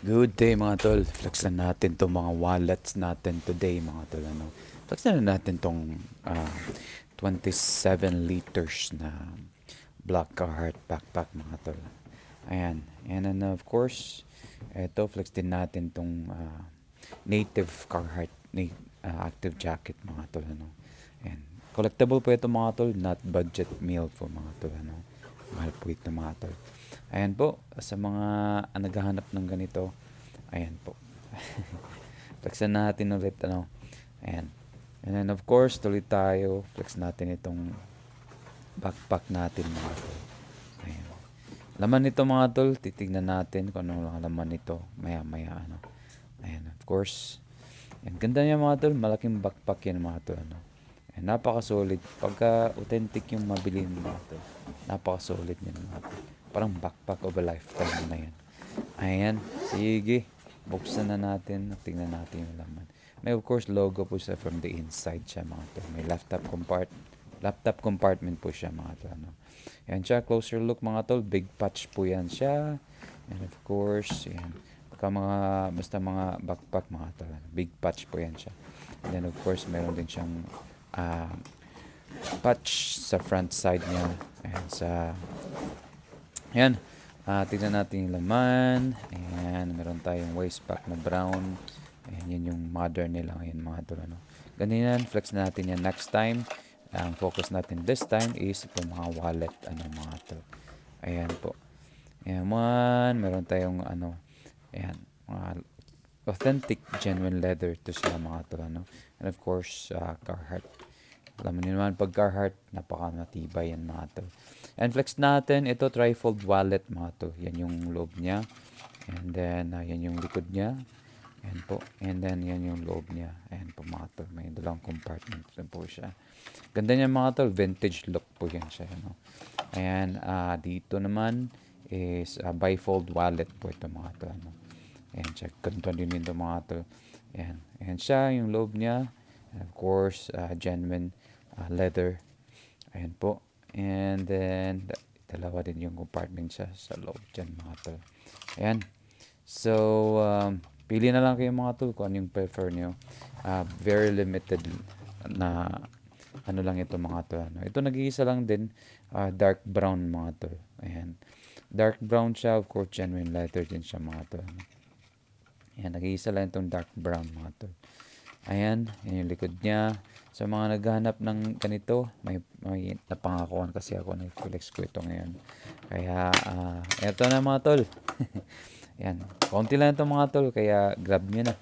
Good day mga tol. Flex lang natin tong mga wallets natin today mga tol. Flex na natin tong 27 liters na Black Carhartt backpack mga tol. Ayan. And then of course, eto flex din natin tong native Carhartt active jacket mga tol. Ayan. Collectible po ito mga tol, not budget meal po mga tol. Mahal po ito mga tol. Ayan po, sa mga naghahanap ng ganito, ayan po. Flexan natin ulit, ayan. And then of course, tuloy tayo, flex natin itong backpack natin mga tol. Ayan. Laman nito mga tol, titignan natin kung ano lang laman nito, maya maya Ayan, of course. Ayan, ganda niya mga tol, malaking backpack yan mga tol, Ayan, napaka-solid. Pagka authentic yung mabili mga tol, napaka-solid niyan mga tol. Parang backpack of a lifetime na yan. Ayan, sige. Buksan na natin. Tingnan natin yung laman. May of course logo po siya from the inside siya mga tol. May laptop compartment po siya mga tol. Ayan siya, closer look mga tol. Big patch po yan siya. And of course, yan. Basta mga backpack mga tol. Big patch po yan siya. And then of course, meron din siyang patch sa front side niya. Ayan, Ayan. Tignan natin yung laman. Ayan. Meron tayong waist pack na brown. Ayan. Yan yung mother nila. Ayan mga tol. Ganyan. Flex natin yan next time. Ang focus natin this time is itong mga wallet. Mga tol. Ayan po. Ayan man. Meron tayong Ayan. Mga authentic genuine leather to sila mga tol. And of course, Carhartt. Alam niyo naman, pag Carhartt, napaka-matibay yan mga tol. And flex natin, ito trifold wallet mga tol. Yan yung loob niya. And then, yan yung likod niya. Ayan po. And then, yan yung loob niya. Ayan po mga tol. May dalawang compartment din po siya. Ganda niya mga tol. Vintage look po yan siya. Ayan, dito naman is bifold wallet po ito mga tol. Ayan siya. Ganito din ito mga tol. Ayan. Ayan siya, yung loob niya. And of course, genuine leather. Ayan po. And then, dalawa din yung compartment siya sa loob dyan mga tol. Ayan. So, pili na lang kayo mga tol kung ano yung prefer nyo. Very limited na lang ito mga tol. Ito nag-iisa lang din. Dark brown mga tol. Ayan. Dark brown siya. Of course, genuine leather din siya mga tol. Ayan. Nag-iisa lang itong dark brown mga tol. Ayan, yan yung likod niya. Sa mga naghahanap ng ganito, may napangakuan kasi ako na flex ko ito ngayon. Kaya, eto na mga tol. Ayan, konti lang ito mga tol, kaya grab nyo na.